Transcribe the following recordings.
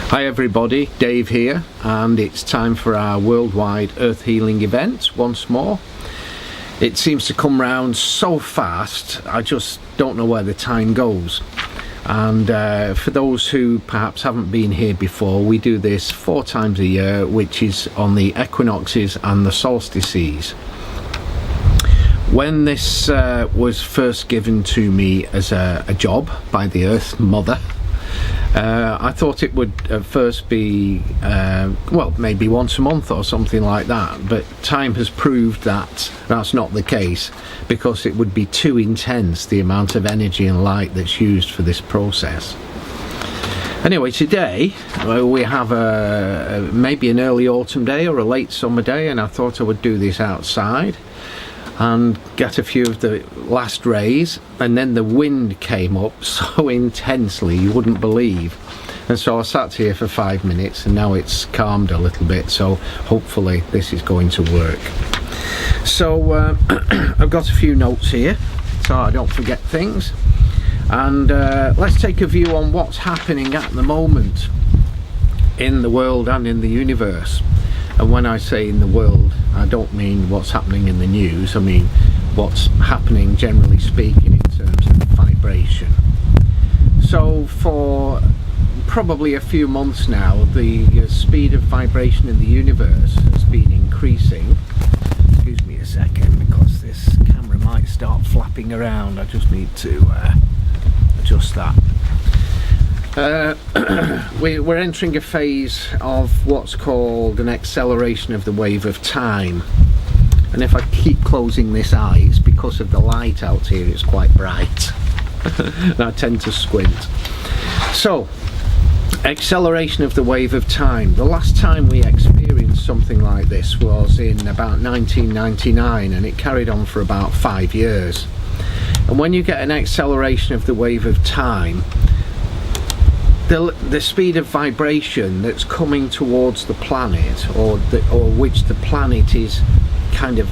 Hi everybody, Dave here, and it's time for our worldwide earth healing event once more. It seems to come round so fast, I just don't know where the time goes. And for those who perhaps haven't been here before, we do this 4 times a year, which is on the equinoxes and the solstices. When this was first given to me as a job by the Earth Mother, I thought it would at first be, well, maybe once a month or something like that, but time has proved that that's not the case, because it would be too intense, the amount of energy and light that's used for this process. Anyway, today we have maybe an early autumn day or a late summer day, and I thought I would do this outside and get a few of the last rays, and then the wind came up so intensely you wouldn't believe, and so I sat here for 5 minutes and now it's calmed a little bit, so hopefully this is going to work. So I've got a few notes here so I don't forget things, and let's take a view on what's happening at the moment in the world and in the universe. And when I say in the world, I don't mean what's happening in the news, I mean what's happening generally speaking in terms of vibration. So for probably a few months now, the speed of vibration in the universe has been increasing. Excuse me a second, because this camera might start flapping around. I just need to adjust that. We're entering a phase of what's called an acceleration of the wave of time, and if I keep closing this eye, it's because of the light out here, it's quite bright and I tend to squint. So, acceleration of the wave of time. The last time we experienced something like this was in about 1999, and it carried on for about 5 years. And when you get an acceleration of the wave of time, the speed of vibration that's coming towards the planet, or which the planet is kind of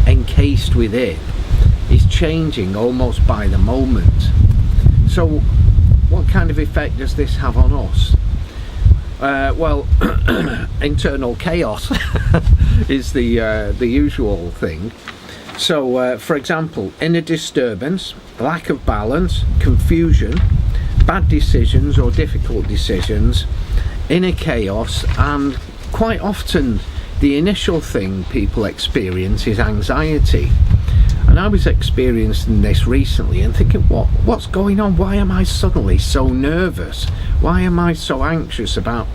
encased within, is changing almost by the moment. So what kind of effect does this have on us? Well, internal chaos is the usual thing. So for example, inner disturbance, lack of balance, confusion, bad decisions or difficult decisions, inner chaos, and quite often the initial thing people experience is anxiety. And I was experiencing this recently and thinking, what's going on? Why am I suddenly so nervous? Why am I so anxious about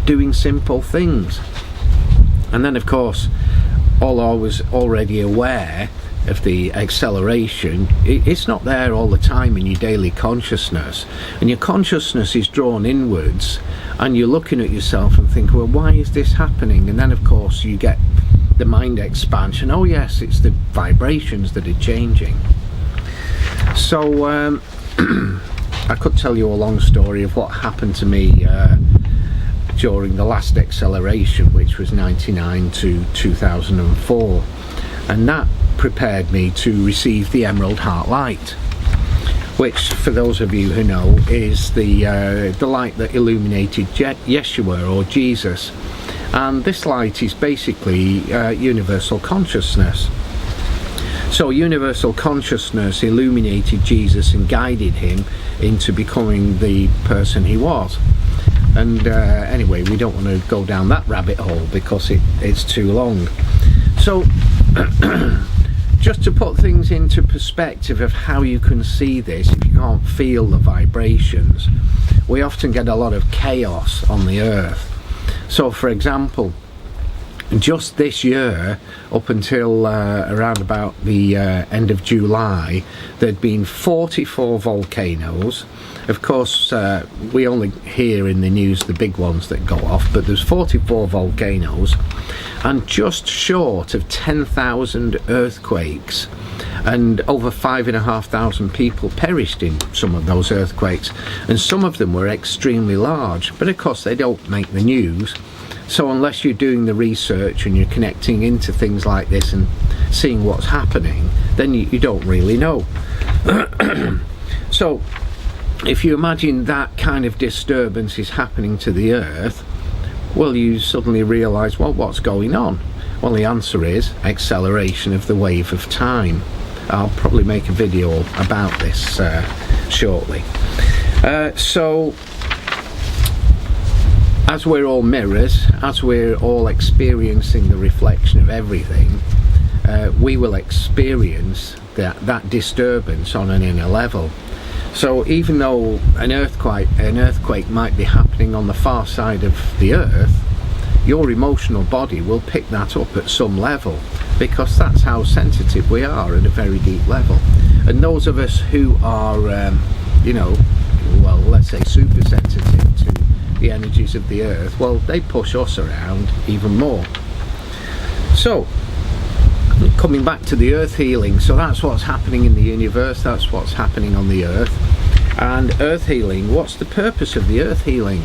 doing simple things? And then of course, although I was already aware of the acceleration, it's not there all the time in your daily consciousness, and your consciousness is drawn inwards, and you're looking at yourself and think, well, why is this happening? And then of course you get the mind expansion, oh yes, it's the vibrations that are changing. So I could tell you a long story of what happened to me during the last acceleration, which was 99 to 2004, and that prepared me to receive the Emerald Heart Light, which, for those of you who know, is the light that illuminated Yeshua, or Jesus. And this light is basically universal consciousness. So universal consciousness illuminated Jesus and guided him into becoming the person he was. And anyway, we don't want to go down that rabbit hole because it's too long. So just to put things into perspective of how you can see this if you can't feel the vibrations, we often get a lot of chaos on the earth. So for example, just this year, up until around about the end of July, there'd been 44 volcanoes. Of course, we only hear in the news the big ones that go off, but there's 44 volcanoes, and just short of 10,000 earthquakes, and over 5,500 people perished in some of those earthquakes, and some of them were extremely large, but of course they don't make the news. So unless you're doing the research and you're connecting into things like this and seeing what's happening, then you don't really know. So if you imagine that kind of disturbance is happening to the Earth, well, you suddenly realise, well, what's going on? Well, the answer is acceleration of the wave of time. I'll probably make a video about this shortly. So, as we're all mirrors, as we're all experiencing the reflection of everything, we will experience that disturbance on an inner level. So even though an earthquake might be happening on the far side of the Earth, your emotional body will pick that up at some level, because that's how sensitive we are at a very deep level. And those of us who are, well, let's say super sensitive to the energies of the Earth, well, they push us around even more. So, coming back to the Earth healing, so that's what's happening in the universe, that's what's happening on the Earth. And Earth healing, what's the purpose of the Earth healing?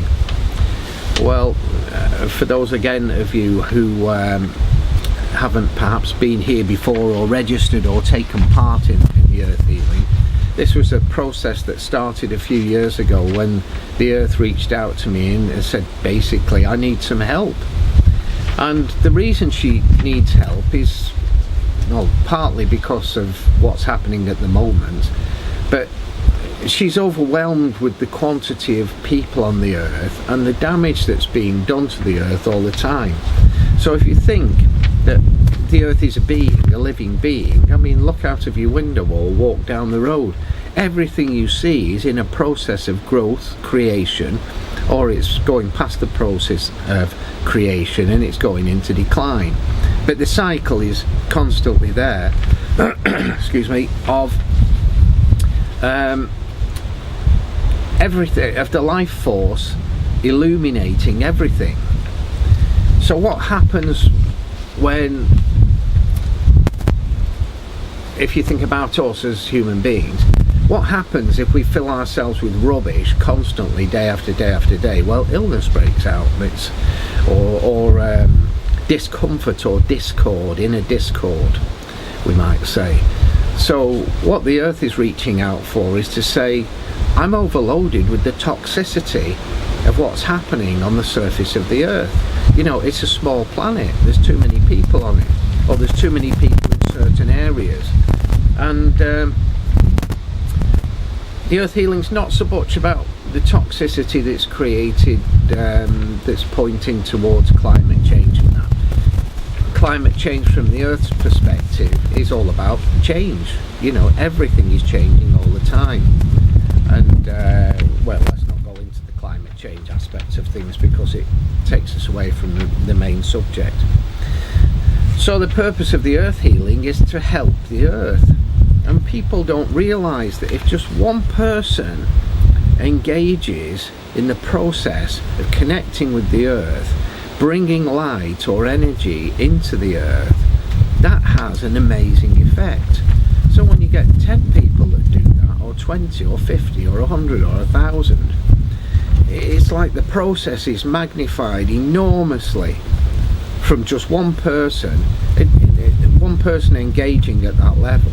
Well, for those again of you who haven't perhaps been here before or registered or taken part in the Earth healing, this was a process that started a few years ago when the Earth reached out to me and said, basically, I need some help. And the reason she needs help is, well, partly because of what's happening at the moment, but she's overwhelmed with the quantity of people on the Earth and the damage that's being done to the Earth all the time. So if you think that the Earth is a being, a living being, I mean, look out of your window or walk down the road. Everything you see is in a process of growth, creation, or it's going past the process of creation and it's going into decline. But the cycle is constantly there, excuse me, of everything, of the life force illuminating everything. So what happens when, if you think about us as human beings, what happens if we fill ourselves with rubbish constantly, day after day after day? Well, illness breaks out, or discomfort or discord, inner discord, we might say. So what the Earth is reaching out for is to say, I'm overloaded with the toxicity of what's happening on the surface of the Earth. You know, it's a small planet, there's too many people on it, or there's too many people in certain areas. And the Earth healing's not so much about the toxicity that's created, that's pointing towards climate change and that. Climate change from the Earth's perspective is all about change. You know, everything is changing all the time. And, well, let's not go into the climate change aspects of things because it takes us away from the main subject. So the purpose of the Earth healing is to help the Earth. And people don't realise that if just one person engages in the process of connecting with the Earth, bringing light or energy into the Earth, that has an amazing effect. So when you get 10 people that do that, or 20 or 50 or 100 or 1,000, it's like the process is magnified enormously from just one person. One person engaging at that level,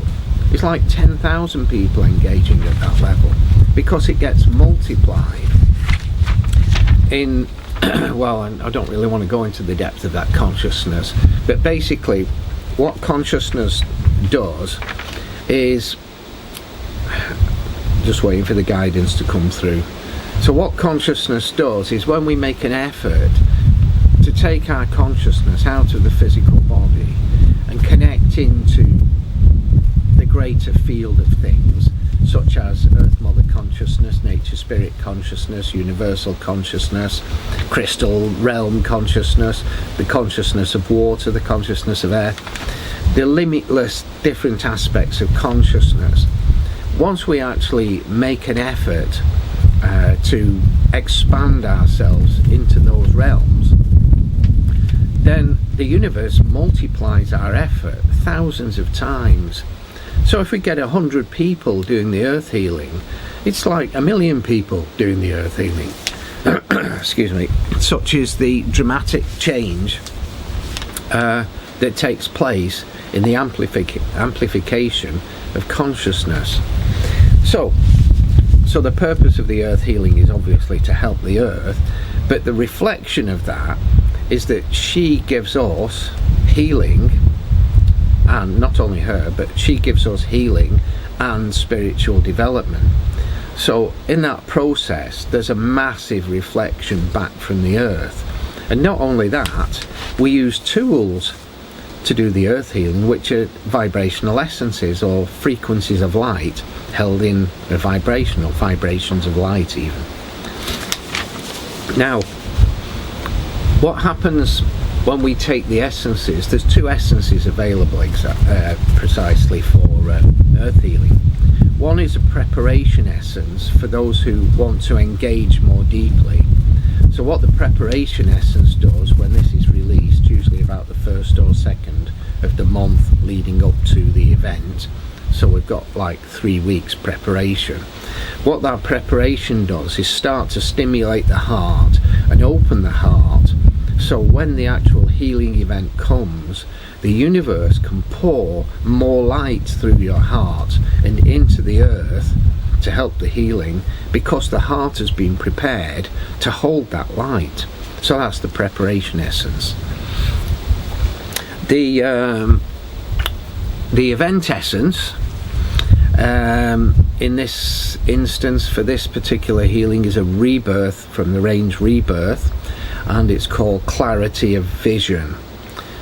it's like 10,000 people engaging at that level, because it gets multiplied in well, I don't really want to go into the depth of that consciousness, but basically what consciousness does is, just waiting for the guidance to come through. So what consciousness does is, when we make an effort to take our consciousness out of the physical body and connect into the greater field of things, such as Earth Mother consciousness, Nature Spirit consciousness, Universal consciousness, Crystal Realm consciousness, the consciousness of water, the consciousness of air, the limitless different aspects of consciousness. Once we actually make an effort to expand ourselves into those realms, then the universe multiplies our effort thousands of times. So if we get 100 people doing the Earth healing, it's like 1,000,000 people doing the Earth healing. Excuse me. Such is the dramatic change that takes place in the amplification of consciousness. So So the purpose of the earth healing is obviously to help the earth, but the reflection of that is that she gives us healing, and not only her, but she gives us healing and spiritual development. So in that process, there's a massive reflection back from the earth. And not only that, we use tools to do the earth healing, which are vibrational essences or frequencies of light held in a vibration, or vibrations of light even. Now, what happens when we take the essences? There's two essences available precisely for earth healing. One is a preparation essence for those who want to engage more deeply. So what the preparation essence does when this is released, usually about the 1st or 2nd of the month leading up to the event, so we've got like 3 weeks preparation. What that preparation does is start to stimulate the heart and open the heart, so when the actual healing event comes, the universe can pour more light through your heart and into the earth to help the healing, because the heart has been prepared to hold that light. So that's the preparation essence. The event essence, in this instance for this particular healing, is a rebirth from the range Rebirth, and it's called Clarity of Vision.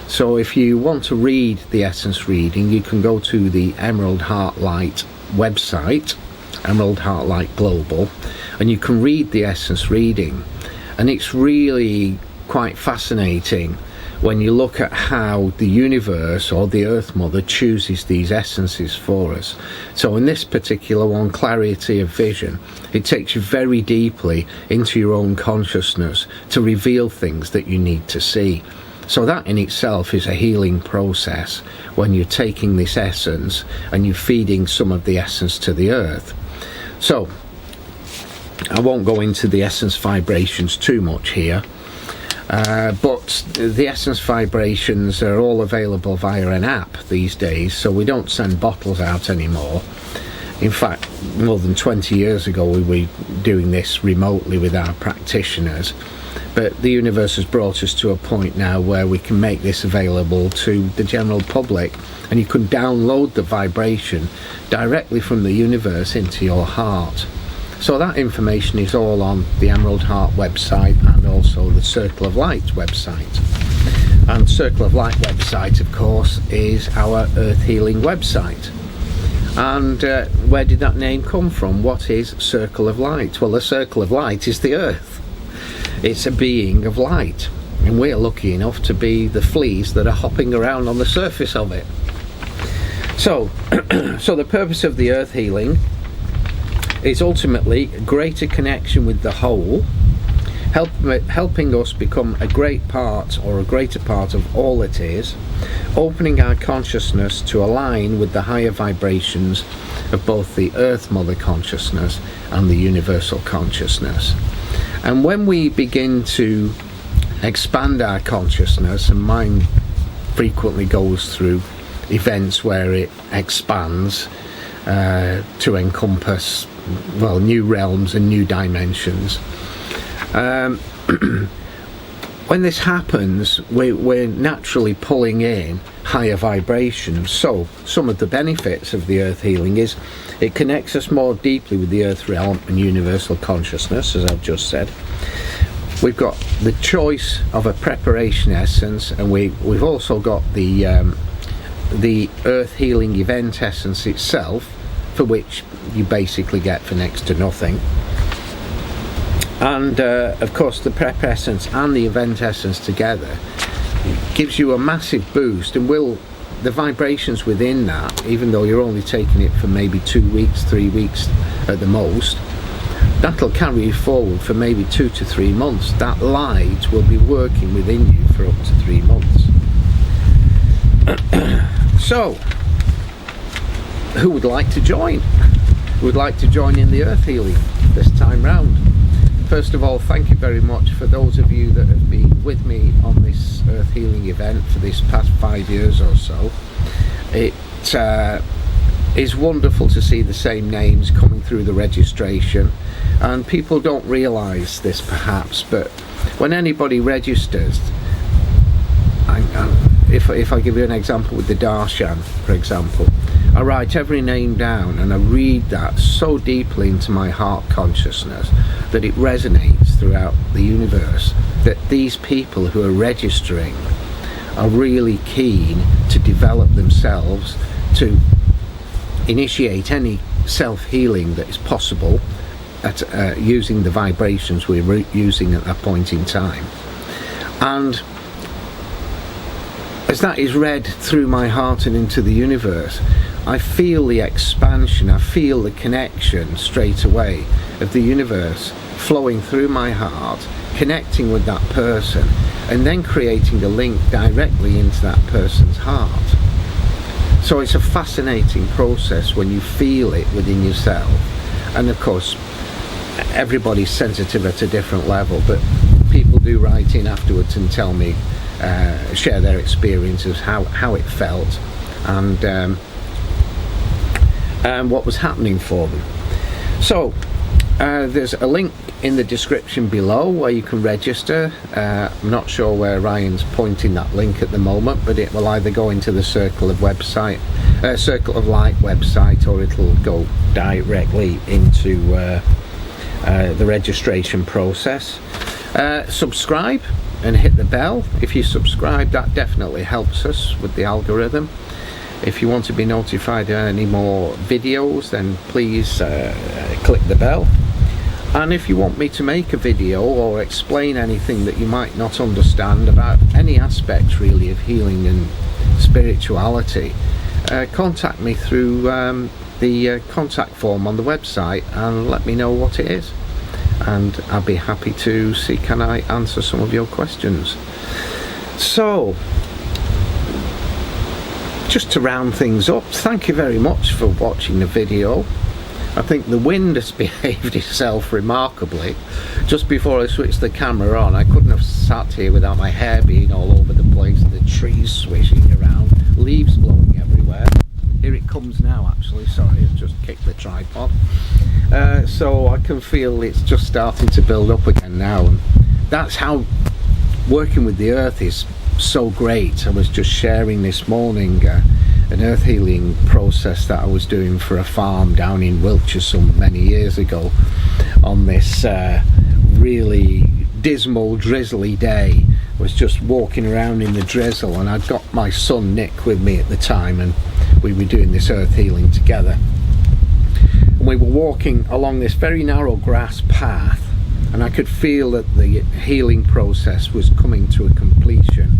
So if you want to read the essence reading, you can go to the Emerald Heart Light website, Emerald Heart Light Global, and you can read the essence reading. And it's really quite fascinating when you look at how the universe or the Earth Mother chooses these essences for us. So in this particular one, Clarity of Vision, it takes you very deeply into your own consciousness to reveal things that you need to see. So that in itself is a healing process, when you're taking this essence and you're feeding some of the essence to the earth. So I won't go into the essence vibrations too much here, but the essence vibrations are all available via an app these days, so we don't send bottles out anymore. In fact, more than 20 years ago we were doing this remotely with our practitioners, but the universe has brought us to a point now where we can make this available to the general public, and you can download the vibration directly from the universe into your heart. So that information is all on the Emerald Heart website and also the Circle of Light website. And Circle of Light website, of course, is our earth healing website. And where did that name come from? What is Circle of Light? Well, the Circle of Light is the earth. It's a being of light, and we're lucky enough to be the fleas that are hopping around on the surface of it. So the purpose of the earth healing is ultimately greater connection with the whole, helping us become a great part, or a greater part of all it is, opening our consciousness to align with the higher vibrations of both the Earth Mother consciousness and the universal consciousness. And when we begin to expand our consciousness, and mine frequently goes through events where it expands to encompass, well, new realms and new dimensions. When this happens, we're naturally pulling in higher vibrations. So some of the benefits of the earth healing is it connects us more deeply with the earth realm and universal consciousness, as I've just said. We've got the choice of a preparation essence, and we've also got the earth healing event essence itself, for which you basically get for next to nothing. And of course the prep essence and the event essence together gives you a massive boost, and the vibrations within that, even though you're only taking it for maybe 2 weeks, 3 weeks at the most, that'll carry you forward for maybe 2 to 3 months. That light will be working within you for up to 3 months. So, who would like to join? Who would like to join in the earth healing this time round? First of all, thank you very much for those of you that have been with me on this earth healing event for this past 5 years or so. it's wonderful to see the same names coming through the registration, and people don't realise this perhaps, but when anybody registers, if I give you an example with the Darshan, for example, I write every name down and I read that so deeply into my heart consciousness that it resonates throughout the universe, that these people who are registering are really keen to develop themselves, to initiate any self-healing that is possible at using the vibrations we're using at that point in time. And as that is read through my heart and into the universe, I feel the expansion, I feel the connection straight away of the universe flowing through my heart, connecting with that person, and then creating a link directly into that person's heart. So it's a fascinating process when you feel it within yourself. And of course, everybody's sensitive at a different level, but people do write in afterwards and tell me, share their experiences, how it felt, and what was happening for them. So there's a link in the description below where you can register. I'm not sure where Ryan's pointing that link at the moment, but it will either go into the Circle of Light website, or it'll go directly into the registration process. Subscribe and hit the bell. If you subscribe, that definitely helps us with the algorithm. If you want to be notified of any more videos, then please click the bell. And if you want me to make a video or explain anything that you might not understand about any aspect really of healing and spirituality, contact me through the contact form on the website and let me know what it is, and I'll be happy to see can I answer some of your questions. So just to round things up, thank you very much for watching the video. I think the wind has behaved itself remarkably. Just before I switched the camera on, I couldn't have sat here without my hair being all over the place, the trees swishing around, leaves blowing everywhere. Here it comes now, actually. Sorry, I've just kicked the tripod. So I can feel it's just starting to build up again now, and that's how working with the earth is so great. I was just sharing this morning an earth healing process that I was doing for a farm down in Wiltshire some many years ago on this really dismal, drizzly day. I was just walking around in the drizzle, and I'd got my son Nick with me at the time, and we were doing this earth healing together. And we were walking along this very narrow grass path, and I could feel that the healing process was coming to a completion.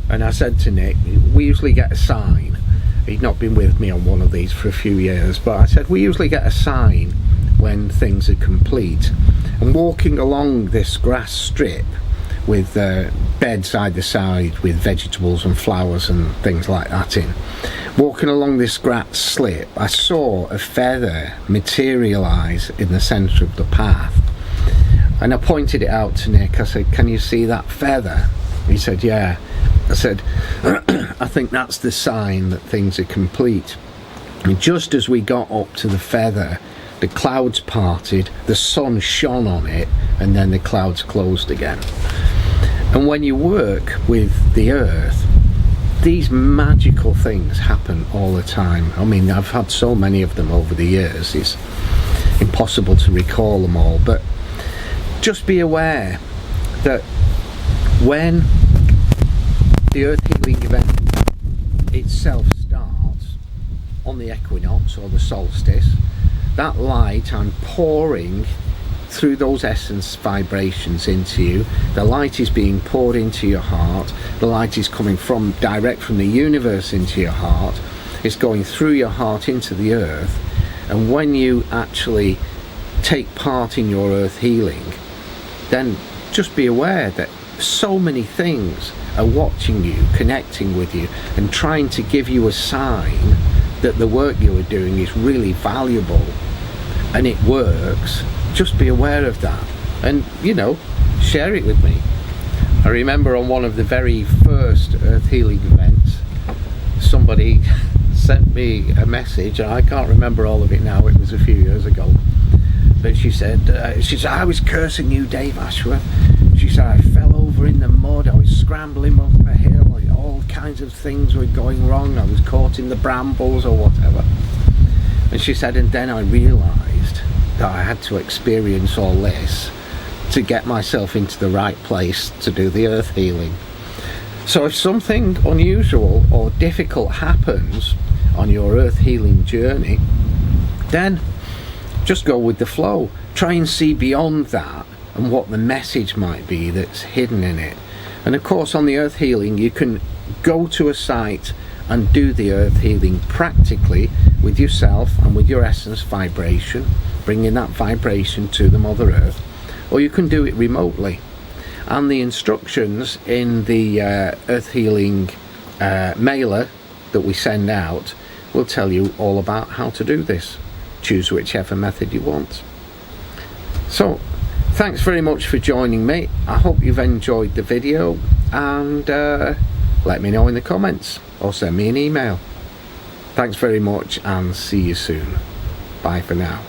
And I said to Nick, we usually get a sign. He'd not been with me on one of these for a few years, but I said we usually get a sign when things are complete. And walking along this grass strip with beds either side with vegetables and flowers and things like that in, walking along this grass slip, I saw a feather materialise in the centre of the path. And I pointed it out to Nick. I said, can you see that feather? He said, yeah. I said, I think that's the sign that things are complete. And just as we got up to the feather, the clouds parted, the sun shone on it, and then the clouds closed again. And when you work with the earth, these magical things happen all the time. I mean, I've had so many of them over the years, it's impossible to recall them all, but just be aware that when the earth healing event itself starts on the equinox or the solstice, that light I'm pouring through those essence vibrations into you, the light is being poured into your heart, the light is coming from direct from the universe into your heart, it's going through your heart into the earth. And when you actually take part in your earth healing, then just be aware that so many things are watching you, connecting with you, and trying to give you a sign that the work you are doing is really valuable and it works. Just be aware of that, and share it with me. I remember on one of the very first earth healing events, somebody sent me a message, and I can't remember all of it now, it was a few years ago, but she said, I was cursing you, Dave Ashworth. She said, I fell over in the mud, I was scrambling up a hill, all kinds of things were going wrong, I was caught in the brambles or whatever. And she said, and then I realised that I had to experience all this to get myself into the right place to do the earth healing. So if something unusual or difficult happens on your earth healing journey, then just go with the flow. Try and see beyond that and what the message might be that's hidden in it. And of course, on the earth healing, you can go to a site and do the earth healing practically with yourself and with your essence vibration, bringing that vibration to the Mother Earth, or you can do it remotely. And the instructions in the earth healing mailer that we send out will tell you all about how to do this. Choose whichever method you want. So thanks very much for joining me. I hope you've enjoyed the video, and let me know in the comments or send me an email. Thanks very much, and see you soon. Bye for now.